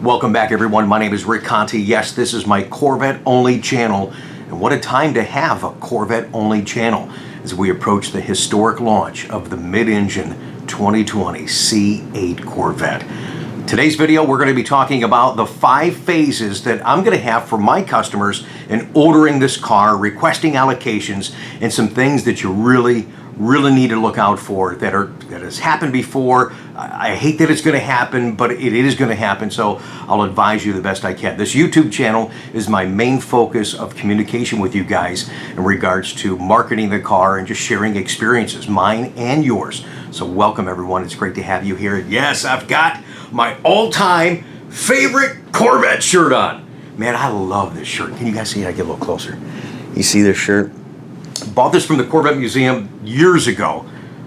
Welcome back, everyone. My name is Rick Conti. Yes, this is my Corvette only channel. And what a time to have a Corvette only channel as we approach the historic launch of the mid-engine 2020 C8 Corvette. Today's video, we're going to be talking about the 5 phases that I'm going to have for my customers in ordering this car, requesting allocations, and some things that you really need to look out for that has happened before. I hate that it's going to happen, but it is going to happen, so I'll advise you the best I can. This YouTube channel is my main focus of communication with you guys in regards to marketing the car and just sharing experiences, mine and yours. So welcome, everyone. It's great to have you here. Yes, I've got my all-time favorite Corvette shirt on. Man, I love this shirt. Can you guys see it? I get a little closer. You see this shirt? Bought this from the Corvette Museum years ago.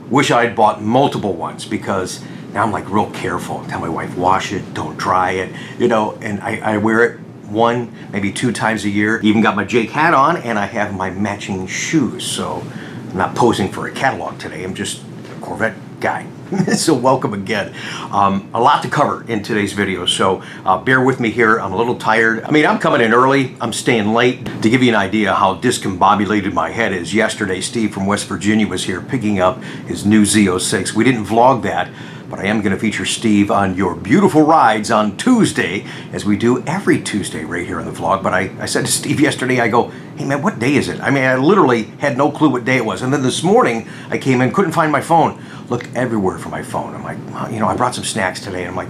Wish I'd bought multiple ones because now I'm like real careful. Tell my wife, wash it, don't dry it, you know, and I wear it 1, maybe 2 times a year. Even got my Jake hat on and I have my matching shoes. So I'm not posing for a catalog today. I'm just a Corvette guy. So welcome again. A lot to cover in today's video, so bear with me here. I'm a little tired. I mean, I'm coming in early. I'm staying late. To give you an idea how discombobulated my head is, yesterday Steve from West Virginia was here picking up his new Z06. We didn't vlog that, but I am going to feature Steve on your beautiful rides on Tuesday, as we do every Tuesday right here on the vlog. But I said to Steve yesterday, I go, hey man, what day is it? I mean, I literally had no clue what day it was. And then this morning I came in, couldn't find my phone. Looked everywhere for my phone. I'm like, well, you know, I brought some snacks today. And I'm like,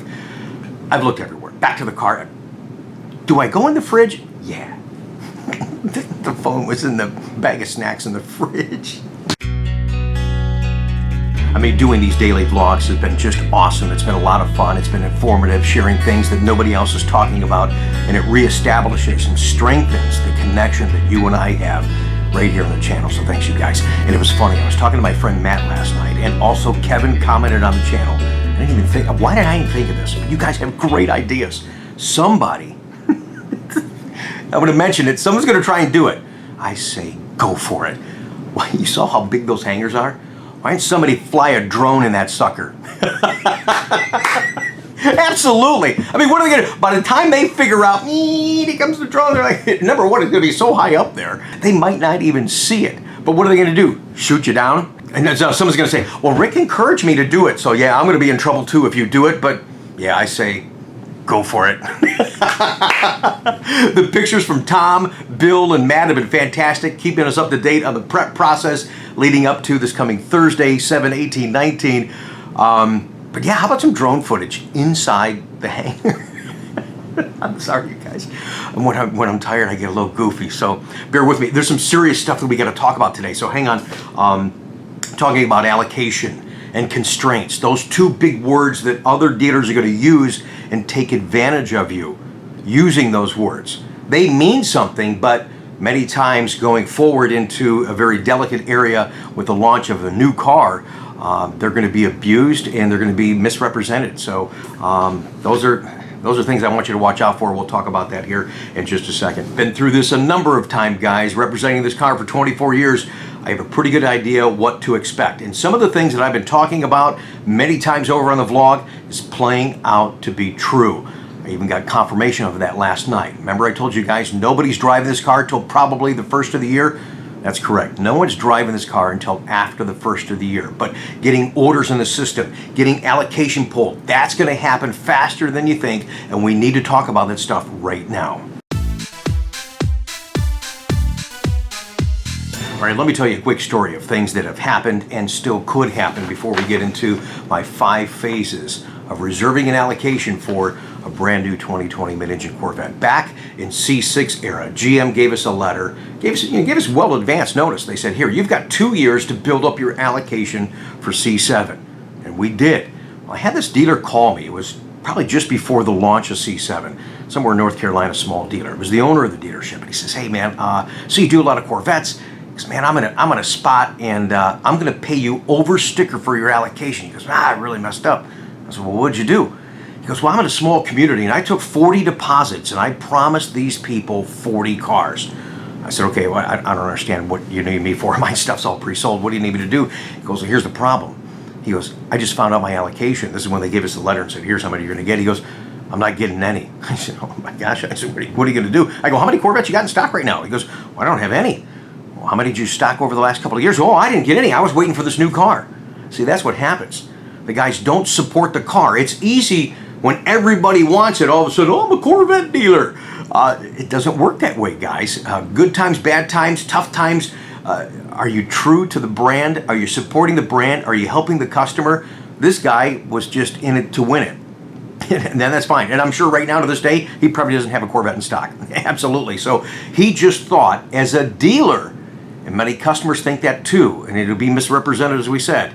I've looked everywhere. Back to the car. Do I go in the fridge? Yeah. The phone was in the bag of snacks in the fridge. I mean, doing these daily vlogs has been just awesome. It's been a lot of fun. It's been informative, sharing things that nobody else is talking about, and it reestablishes and strengthens the connection that you and I have right here on the channel. So thanks, you guys. And it was funny. I was talking to my friend Matt last night, and also Kevin commented on the channel. I didn't even think, why did I even think of this? You guys have great ideas. Somebody, I'm going to mention it, someone's going to try and do it. I say, go for it. Well, you saw how big those hangars are? Why didn't somebody fly a drone in that sucker? Absolutely. I mean, what are they going to do? By the time they figure out, here comes the drone, they're like, number one, it's going to be so high up there, they might not even see it. But what are they going to do? Shoot you down? And then someone's going to say, well, Rick encouraged me to do it, so yeah, I'm going to be in trouble too if you do it. But yeah, I say, go for it. The pictures from Tom, Bill, and Matt have been fantastic, keeping us up to date on the prep process leading up to this coming Thursday, 7/18/19. But yeah, how about some drone footage inside the hangar? I'm sorry, you guys. When I'm tired, I get a little goofy, so bear with me. There's some serious stuff that we got to talk about today, so hang on. Talking about allocation and constraints, those 2 big words that other dealers are going to use and take advantage of you using those words. They mean something, but many times going forward into a very delicate area with the launch of a new car, they're going to be abused and they're going to be misrepresented. So those are things I want you to watch out for. We'll talk about that here in just a second. Been through this a number of times, guys. Representing this car for 24 years, I have a pretty good idea what to expect. And some of the things that I've been talking about many times over on the vlog is playing out to be true. I even got confirmation of that last night. Remember I told you guys nobody's driving this car till probably the first of the year? That's correct. No one's driving this car until after the first of the year. But getting orders in the system, getting allocation pulled, that's going to happen faster than you think, and we need to talk about that stuff right now. All right, let me tell you a quick story of things that have happened and still could happen before we get into my 5 phases of reserving an allocation for a brand new 2020 mid-engine Corvette. Back in C6 era, GM gave us a letter, gave us well advanced notice. They said, here, you've got 2 years to build up your allocation for C7. And we did. Well, I had this dealer call me. It was probably just before the launch of C7, somewhere in North Carolina, small dealer. It was the owner of the dealership. And he says, hey man, so you do a lot of Corvettes. He goes, man, I'm in a spot and I'm going to pay you over sticker for your allocation. He goes, I really messed up. I said, well, what'd you do? He goes, well, I'm in a small community and I took 40 deposits and I promised these people 40 cars. I said, okay, well, I don't understand what you need me for. My stuff's all pre-sold. What do you need me to do? He goes, well, here's the problem. He goes, I just found out my allocation. This is when they gave us the letter and said, here's how many you're going to get. He goes, I'm not getting any. I said, oh my gosh. I said, what are you going to do? I go, how many Corvettes you got in stock right now? He goes, well, I don't have any. Well, how many did you stock over the last couple of years? Oh, I didn't get any. I was waiting for this new car. See, that's what happens. The guys don't support the car. It's easy when everybody wants it. All of a sudden, oh, I'm a Corvette dealer. It doesn't work that way, guys. Good times, bad times, tough times. Are you true to the brand? Are you supporting the brand? Are you helping the customer? This guy was just in it to win it. And then that's fine. And I'm sure right now to this day, he probably doesn't have a Corvette in stock. Absolutely. So he just thought as a dealer, and many customers think that too, and it'll be misrepresented as we said,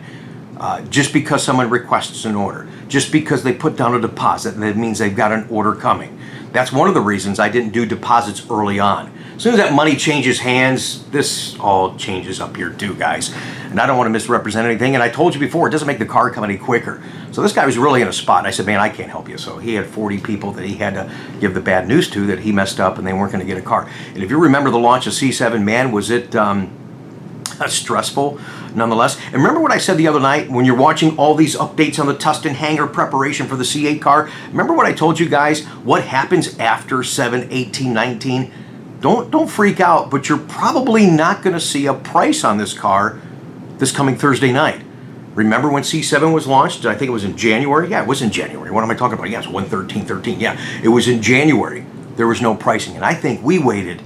just because someone requests an order, just because they put down a deposit, that means they've got an order coming. That's one of the reasons I didn't do deposits early on. As soon as that money changes hands, this all changes up here too, guys. And I don't want to misrepresent anything. And I told you before, it doesn't make the car come any quicker. So this guy was really in a spot. And I said, man, I can't help you. So he had 40 people that he had to give the bad news to that he messed up and they weren't going to get a car. And if you remember the launch of C7, man, was it stressful nonetheless. And remember what I said the other night when you're watching all these updates on the TUSTIN hangar preparation for the C8 car? Remember what I told you guys? What happens after 7, 18, 19? Don't freak out, but you're probably not going to see a price on this car this coming Thursday night. Remember when C7 was launched? I think it was in January. Yeah, it was in January. What am I talking about? Yeah, it was 1/13/13. Yeah, it was in January. There was no pricing. And I think we waited,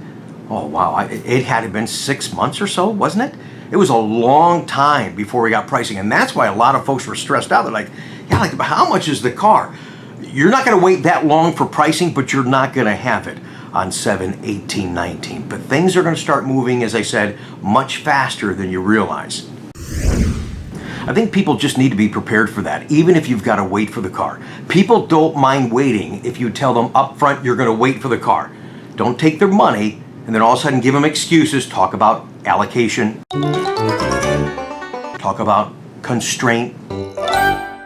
oh wow, it had to have been 6 months or so, wasn't it? It was a long time before we got pricing. And that's why a lot of folks were stressed out. They're like, yeah, like, but how much is the car? You're not going to wait that long for pricing, but you're not going to have it on 7, 18, 19. But things are going to start moving, as I said, much faster than you realize. I think people just need to be prepared for that, even if you've got to wait for the car. People don't mind waiting if you tell them up front you're going to wait for the car. Don't take their money and then all of a sudden give them excuses. Talk about allocation. Talk about constraint.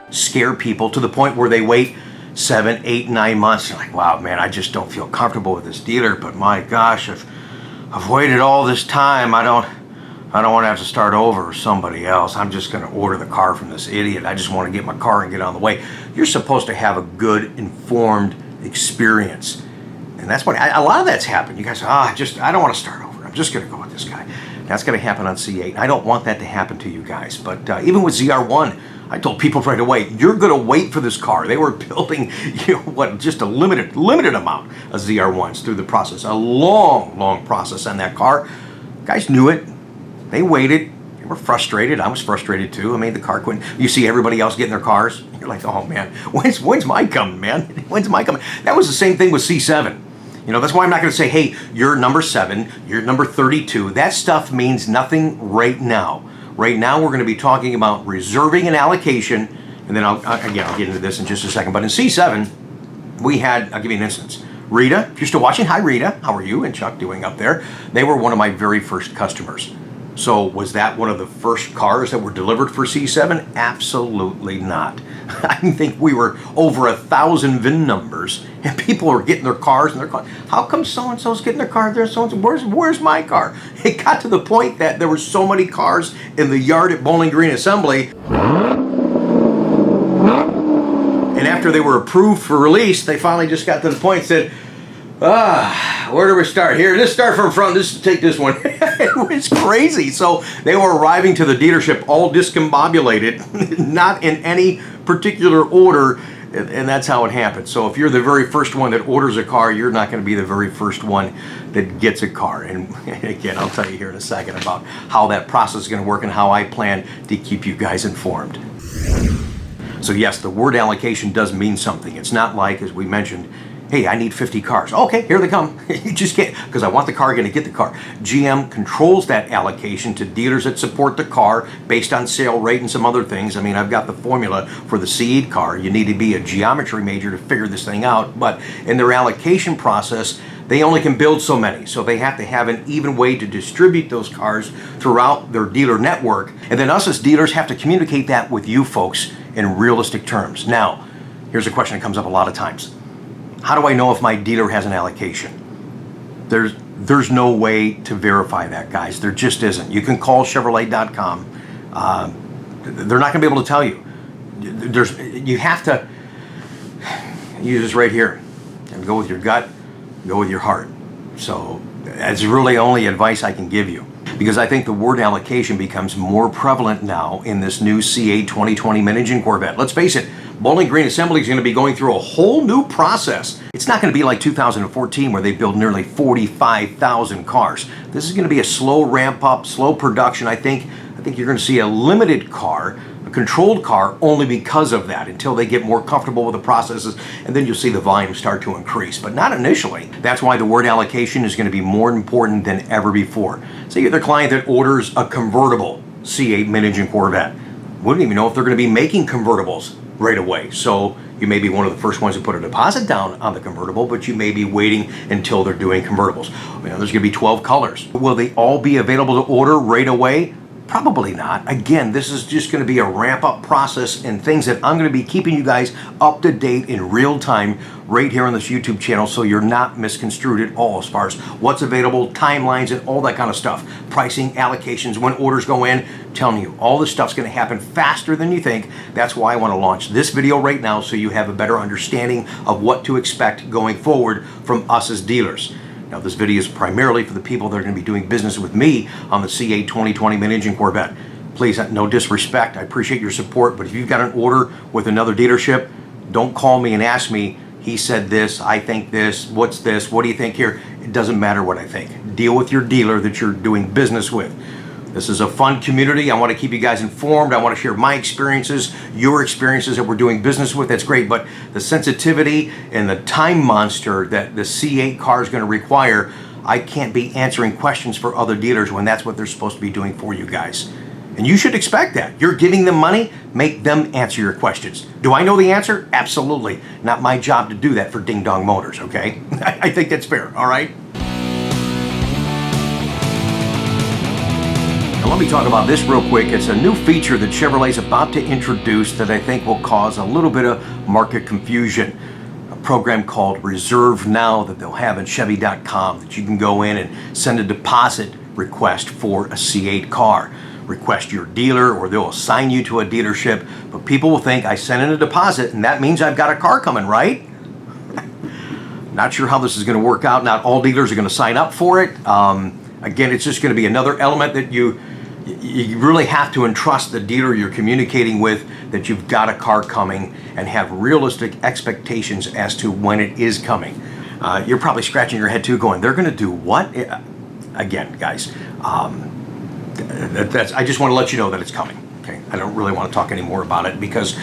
Scare people to the point where they wait 7, 8, 9 months. You're like, wow, man, I just don't feel comfortable with this dealer, but my gosh, if I've waited all this time, I don't want to have to start over with somebody else. I'm just going to order the car from this idiot. I just want to get my car and get on the way. You're supposed to have a good, informed experience. And that's what, a lot of that's happened. You guys say, I don't want to start over. I'm just going to go with this guy. That's going to happen on C8. I don't want that to happen to you guys. But even with ZR1, I told people right away, you're going to wait for this car. They were building, just a limited amount of ZR1s through the process. A long process on that car. Guys knew it. They waited. They were frustrated. I was frustrated too. I mean, the car couldn't. You see everybody else getting their cars. You're like, oh man, when's my coming, man? When's my coming? That was the same thing with C7. That's why I'm not going to say, hey, you're number 7, you're number 32. That stuff means nothing right now. Right now, we're going to be talking about reserving an allocation, and then I'll get into this in just a second. But in C7, we had, I'll give you an instance. Rita, if you're still watching, hi Rita, how are you and Chuck doing up there? They were one of my very first customers. So was that one of the first cars that were delivered for C7? Absolutely not. I think we were over 1,000 VIN numbers, and people were getting their cars, and they're going, how come so-and-so's getting their car there? So-and-so, where's my car? It got to the point that there were so many cars in the yard at Bowling Green Assembly, and after they were approved for release, they finally just got to the point and said, where do we start? Here, let's start from front. Take this one. It was crazy. So they were arriving to the dealership all discombobulated, not in any particular order, and that's how it happened. So if you're the very first one that orders a car, you're not going to be the very first one that gets a car. And again, I'll tell you here in a second about how that process is going to work and how I plan to keep you guys informed. So yes, the word allocation does mean something. It's not like, as we mentioned, hey, I need 50 cars. Okay, here they come. You just can't, because I want the car, going to get the car. GM controls that allocation to dealers that support the car based on sale rate and some other things. I mean, I've got the formula for the C8 car. You need to be a geometry major to figure this thing out. But in their allocation process, they only can build so many. So they have to have an even way to distribute those cars throughout their dealer network. And then us as dealers have to communicate that with you folks in realistic terms. Now, here's a question that comes up a lot of times. How do I know if my dealer has an allocation? There's no way to verify that, guys. There just isn't. You can call Chevrolet.com. They're not going to be able to tell you. You use this right here. And go with your gut, go with your heart. So that's really only advice I can give you, because I think the word allocation becomes more prevalent now in this new C8 2020 Mid-Engine Corvette. Let's face it, Bowling Green Assembly is going to be going through a whole new process. It's not going to be like 2014 where they built nearly 45,000 cars. This is going to be a slow ramp up, slow production. I think you're going to see a limited car, a controlled car, only because of that, until they get more comfortable with the processes, and then you'll see the volume start to increase, but not initially. That's why the word allocation is going to be more important than ever before. Say you're the client that orders a convertible C8 Mid-Engine Corvette. Wouldn't even know if they're going to be making convertibles right away. So you may be one of the first ones to put a deposit down on the convertible, but you may be waiting until they're doing convertibles. You know, there's going to be 12 colors. Will they all be available to order right away? Probably not. Again, this is just going to be a ramp-up process and things that I'm going to be keeping you guys up to date in real time right here on this YouTube channel, so you're not misconstrued at all as far as what's available, timelines, and all that kind of stuff. Pricing, allocations, when orders go in. I'm telling you, all this stuff's going to happen faster than you think. That's why I want to launch this video right now, so you have a better understanding of what to expect going forward from us as dealers. Now, this video is primarily for the people that are going to be doing business with me on the C8 2020 Mid-Engine Corvette. Please, no disrespect, I appreciate your support, but if you've got an order with another dealership, don't call me and ask me, he said this, I think this, what do you think here? It doesn't matter what I think. Deal with your dealer that you're doing business with. This is a fun community. I want to keep you guys informed. I want to share my experiences, your experiences that we're doing business with. That's great, but the sensitivity and the time monster that the C8 car is going to require, I can't be answering questions for other dealers when that's what they're supposed to be doing for you guys. And you should expect that. You're giving them money, make them answer your questions. Do I know the answer? Absolutely. Not my job to do that for Ding Dong Motors, okay? I think that's fair, all right? Let me talk about this real quick. It's a new feature that Chevrolet's about to introduce that I think will cause a little bit of market confusion. A program called Reserve Now that they'll have in Chevy.com that you can go in and send a deposit request for a C8 car. Request your dealer, or they'll assign you to a dealership, but people will think I sent in a deposit and that means I've got a car coming, right? Not sure how this is going to work out. Not all dealers are going to sign up for it. Again, it's just going to be another element that you really have to entrust the dealer you're communicating with that you've got a car coming and have realistic expectations as to when it is coming. You're probably scratching your head too, going, they're going to do what? Again, guys, I just want to let you know that it's coming. Okay, I don't really want to talk any more about it because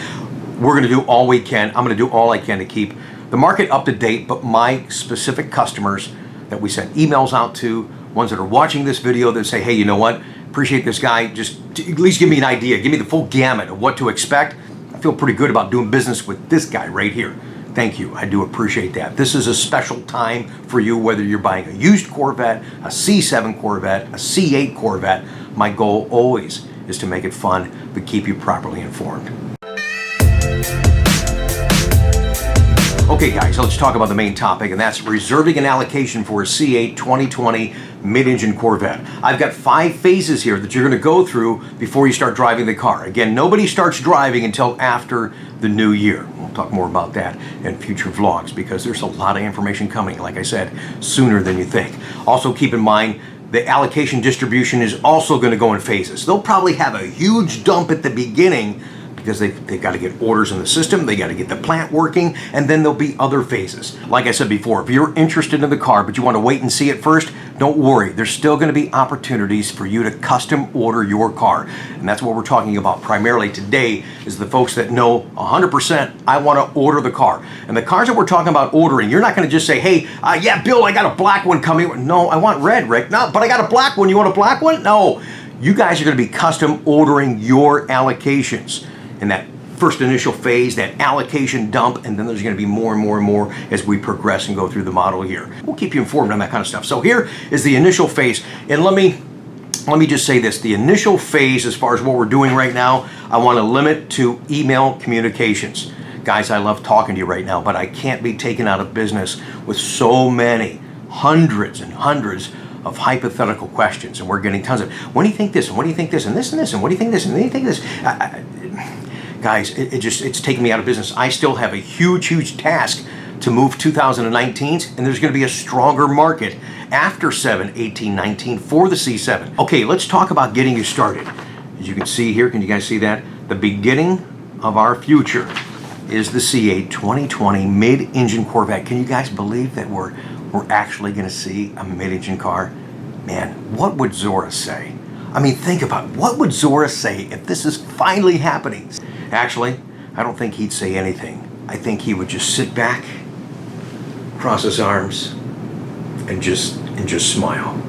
we're going to do all we can. I'm going to do all I can to keep the market up to date, but my specific customers that we send emails out to, ones that are watching this video that say, hey, you know what? Appreciate this guy. Just at least give me an idea. Give me the full gamut of what to expect. I feel pretty good about doing business with this guy right here. Thank you. I do appreciate that. This is a special time for you, whether you're buying a used Corvette, a C7 Corvette, a C8 Corvette. My goal always is to make it fun, but keep you properly informed. Okay, guys, let's talk about the main topic, and that's reserving an allocation for a C8 2020 Mid-Engine Corvette. I've got 5 phases here that you're going to go through before you start driving the car. Again, nobody starts driving until after the new year. We'll talk more about that in future vlogs because there's a lot of information coming, like I said, sooner than you think. Also, keep in mind, the allocation distribution is also going to go in phases. They'll probably have a huge dump at the beginning because they've got to get orders in the system, they got to get the plant working, and then there'll be other phases. Like I said before, if you're interested in the car but you want to wait and see it first, don't worry. There's still going to be opportunities for you to custom order your car. And that's what we're talking about primarily today, is the folks that know 100% I want to order the car. And the cars that we're talking about ordering, you're not going to just say, hey, yeah, Bill, I got a black one coming. No, I want red, Rick. No, but I got a black one. You want a black one? No. You guys are going to be custom ordering your allocations in that first initial phase, that allocation dump, and then there's going to be more and more and more as we progress and go through the model here. We'll keep you informed on that kind of stuff. So here is the initial phase, and let me just say this. The initial phase, as far as what we're doing right now, I want to limit to email communications. Guys, I love talking to you right now, but I can't be taken out of business with so many, hundreds and hundreds of hypothetical questions, and we're getting tons of, when do you think this, and what do you think this, and this, and this, and what do you think this, and what do you think this? guys, it's taking me out of business. I still have a huge task to move 2019s, and there's going to be a stronger market after 7, 18, 19 for the C7. Okay, let's talk about getting you started. As you can see here, can you guys see that? The beginning of our future is the C8 2020 mid-engine Corvette. Can you guys believe that we're actually going to see a mid-engine car? Man, what would Zora say? I mean, think about it. What would Zora say if this is finally happening? Actually, I don't think he'd say anything. I think he would just sit back, cross his arms, and just smile.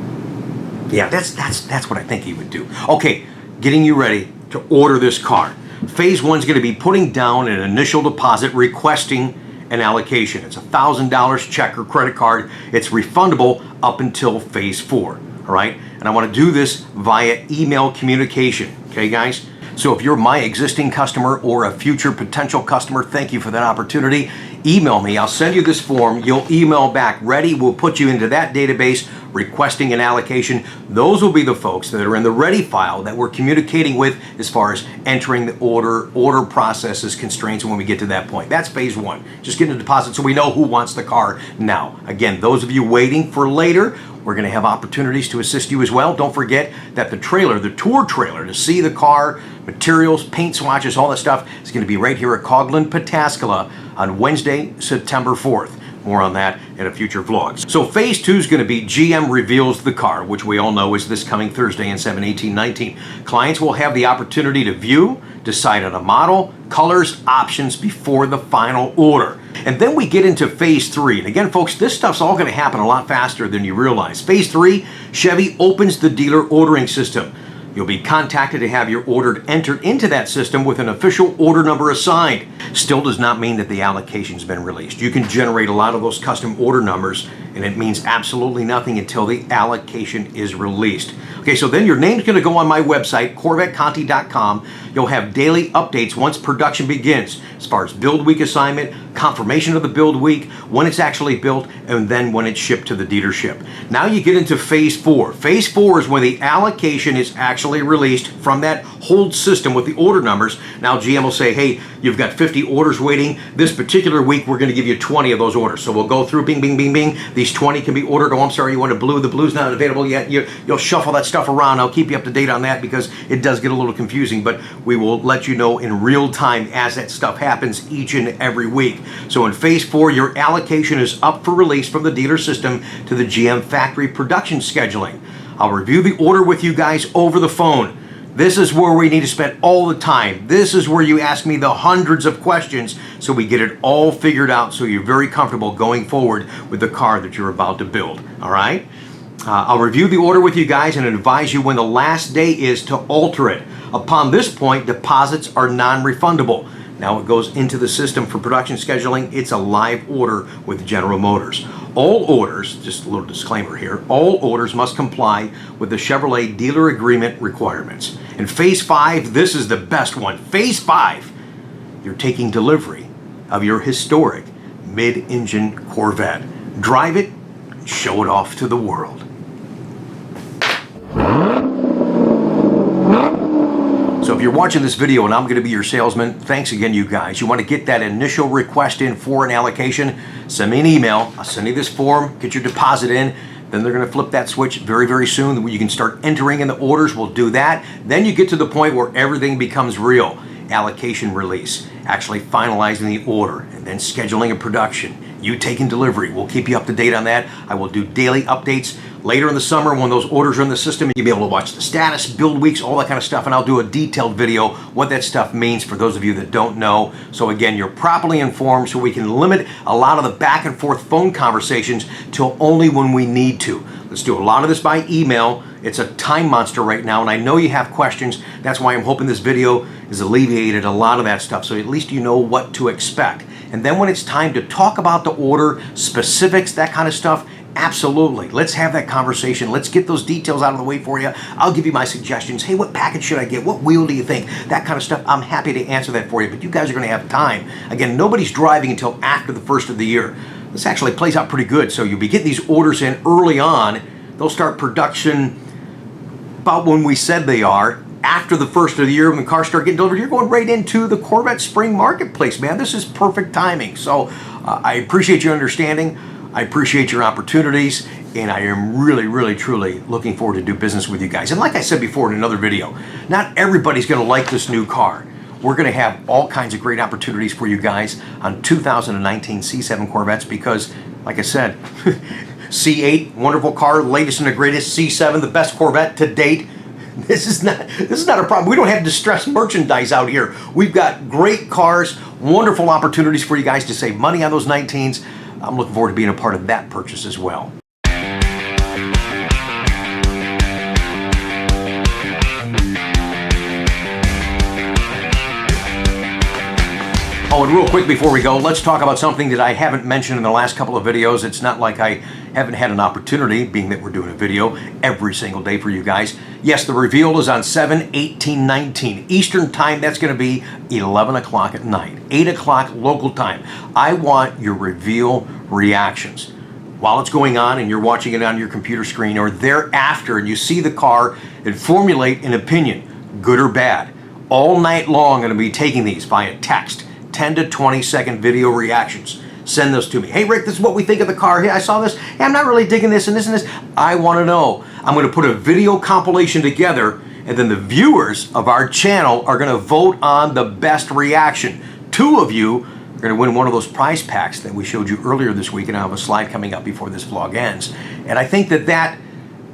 Yeah, that's what I think he would do. Okay, getting you ready to order this car. Phase 1 is going to be putting down an initial deposit, requesting an allocation. It's $1,000 check or credit card. It's refundable up until phase 4. All right, and I want to do this via email communication. Okay, guys. So if you're my existing customer or a future potential customer, thank you for that opportunity. Email me. I'll send you this form. You'll email back ready. We'll put you into that database requesting an allocation. Those will be the folks that are in the ready file that we're communicating with as far as entering the order processes, constraints when we get to that point. That's phase 1. Just getting a deposit so we know who wants the car now. Again, those of you waiting for later, we're going to have opportunities to assist you as well. Don't forget that the trailer, the tour trailer, to see the car, materials, paint swatches, all that stuff is going to be right here at Coughlin, Pataskala on Wednesday, September 4th. More on that in a future vlog. So phase 2 is going to be GM reveals the car, which we all know is this coming Thursday in 7/18/19. Clients will have the opportunity to view, decide on a model, colors, options before the final order. And then we get into phase 3. And again, folks, this stuff's all going to happen a lot faster than you realize. Phase 3, Chevy opens the dealer ordering system. You'll be contacted to have your order entered into that system with an official order number assigned. Still does not mean that the allocation's been released. You can generate a lot of those custom order numbers, and it means absolutely nothing until the allocation is released. Okay, so then your name's going to go on my website, CorvetteConti.com. You'll have daily updates once production begins, as far as build week assignment, confirmation of the build week, when it's actually built, and then when it's shipped to the dealership. Now you get into phase 4. Phase 4 is when the allocation is actually released from that hold system with the order numbers. Now GM will say, hey, you've got 50 orders waiting. This particular week, we're going to give you 20 of those orders. So we'll go through, bing, bing, bing, bing. These 20 can be ordered. Oh, I'm sorry, you want a blue. The blue's not available yet. You'll shuffle that stuff around. I'll keep you up to date on that because it does get a little confusing, but we will let you know in real time as that stuff happens each and every week. So in phase 4, your allocation is up for release from the dealer system to the GM factory production scheduling. I'll review the order with you guys over the phone. This is where we need to spend all the time. This is where you ask me the hundreds of questions so we get it all figured out so you're very comfortable going forward with the car that you're about to build. All right? I'll review the order with you guys and advise you when the last day is to alter it. Upon this point, deposits are non-refundable. Now it goes into the system for production scheduling. It's a live order with General Motors. All orders, just a little disclaimer here, all orders must comply with the Chevrolet dealer agreement requirements. In phase 5, this is the best one. Phase 5, you're taking delivery of your historic mid-engine Corvette. Drive it, show it off to the world. So if you're watching this video and I'm going to be your salesman, thanks again, you guys. You want to get that initial request in for an allocation, send me an email. I'll send you this form, get your deposit in. Then they're going to flip that switch very, very soon. You can start entering in the orders. We'll do that. Then you get to the point where everything becomes real. Allocation release, actually finalizing the order, and then scheduling a production. You taking delivery. We'll keep you up to date on that. I will do daily updates later in the summer when those orders are in the system. You'll be able to watch the status, build weeks, all that kind of stuff, and I'll do a detailed video what that stuff means for those of you that don't know. So again, you're properly informed so we can limit a lot of the back and forth phone conversations till only when we need to. Let's do a lot of this by email. It's a time monster right now, and I know you have questions. That's why I'm hoping this video has alleviated a lot of that stuff, so at least you know what to expect. And then when it's time to talk about the order, specifics, that kind of stuff, absolutely. Let's have that conversation. Let's get those details out of the way for you. I'll give you my suggestions. Hey, what package should I get? What wheel do you think? That kind of stuff. I'm happy to answer that for you, but you guys are going to have time. Again, nobody's driving until after the first of the year. This actually plays out pretty good. So you'll be getting these orders in early on. They'll start production about when we said they are, after the first of the year when cars start getting delivered, you're going right into the Corvette spring marketplace, man. This is perfect timing. So I appreciate your understanding. I appreciate your opportunities, and I am really, really, truly looking forward to do business with you guys. And like I said before in another video, not everybody's going to like this new car. We're going to have all kinds of great opportunities for you guys on 2019 C7 Corvettes because, like I said, C8, wonderful car, latest and the greatest. C7, the best Corvette to date. This is not a problem. We don't have distressed merchandise out here. We've got great cars, wonderful opportunities for you guys to save money on those 19s. I'm looking forward to being a part of that purchase as well. Oh, and real quick before we go, let's talk about something that I haven't mentioned in the last couple of videos. It's not like I haven't had an opportunity, being that we're doing a video every single day for you guys. Yes, the reveal is on 7/18/19 Eastern Time. That's going to be 11 o'clock at night, 8 o'clock local time. I want your reveal reactions. While it's going on and you're watching it on your computer screen, or thereafter and you see the car and formulate an opinion, good or bad. All night long, I'm going to be taking these via text. 10 to 20 second video reactions. Send those to me. Hey Rick, this is what we think of the car. Hey, I saw this. Hey, I'm not really digging this and this and this. I want to know. I'm going to put a video compilation together, and then the viewers of our channel are going to vote on the best reaction. 2 of you are going to win one of those prize packs that we showed you earlier this week, and I have a slide coming up before this vlog ends. And I think that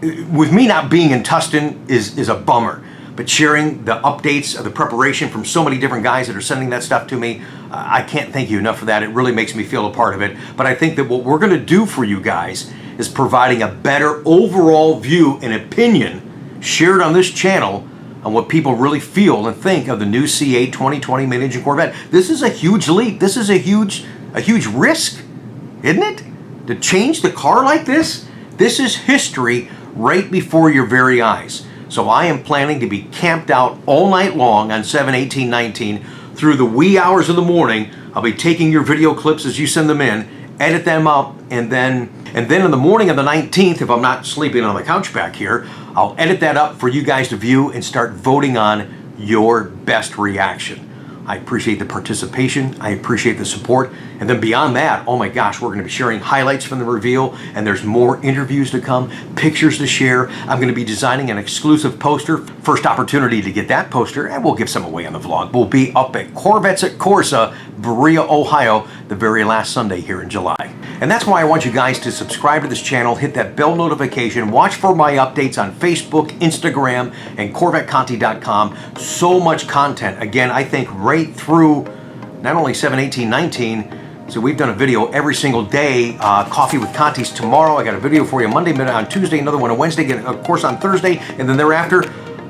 with me not being in Tustin is a bummer. But sharing the updates of the preparation from so many different guys that are sending that stuff to me, I can't thank you enough for that. It really makes me feel a part of it. But I think that what we're going to do for you guys is providing a better overall view and opinion shared on this channel on what people really feel and think of the new C8 2020 Mid-Engine Corvette. This is a huge leap. This is a huge risk, isn't it? To change the car like this? This is history right before your very eyes. So I am planning to be camped out all night long on 7/18/19 through the wee hours of the morning. I'll be taking your video clips as you send them in, edit them up, and then in the morning of the 19th, if I'm not sleeping on the couch back here, I'll edit that up for you guys to view and start voting on your best reaction. I appreciate the participation. I appreciate the support. And then beyond that, oh my gosh, we're going to be sharing highlights from the reveal, and there's more interviews to come, pictures to share. I'm going to be designing an exclusive poster. First opportunity to get that poster, and we'll give some away on the vlog, will be up at Corvettes at Corsa, Berea, Ohio, the very last Sunday here in July. And that's why I want you guys to subscribe to this channel, hit that bell notification, watch for my updates on Facebook, Instagram, and CorvetteConti.com. So much content. Again, I think right through not only 7/18/19, so we've done a video every single day. Coffee with Conti's tomorrow. I got a video for you Monday, on Tuesday, another one on Wednesday, of course on Thursday, and then thereafter,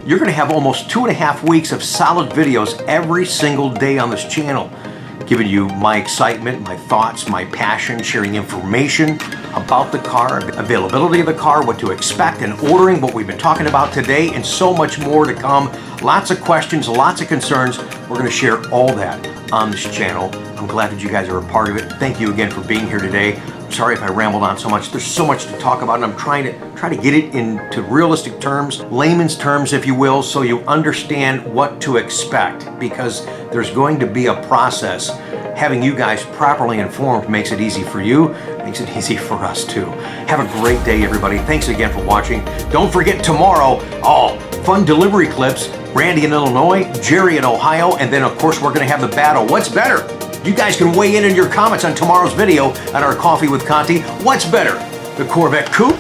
you're going to have almost 2.5 weeks of solid videos every single day on this channel, giving you my excitement, my thoughts, my passion, sharing information about the car, availability of the car, what to expect, and ordering, what we've been talking about today, and so much more to come. Lots of questions, lots of concerns. To going to share all that on this channel. I'm glad that you guys are a part of it. Thank you again for being here today. I'm sorry if I rambled on so much. There's so much to talk about, and I'm trying to get it into realistic terms, layman's terms, if you will, so you understand what to expect, because there's going to be a process. Having you guys properly informed makes it easy for you, makes it easy for us too. Have a great day, everybody. Thanks again for watching. Don't forget tomorrow, fun delivery clips. Randy in Illinois, Jerry in Ohio, and then of course we're going to have the battle. What's better? You guys can weigh in your comments on tomorrow's video on our Coffee with Conti. What's better, the Corvette Coupe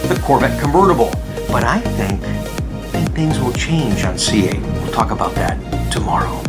or the Corvette Convertible? But I think things will change on C8. We'll talk about that tomorrow.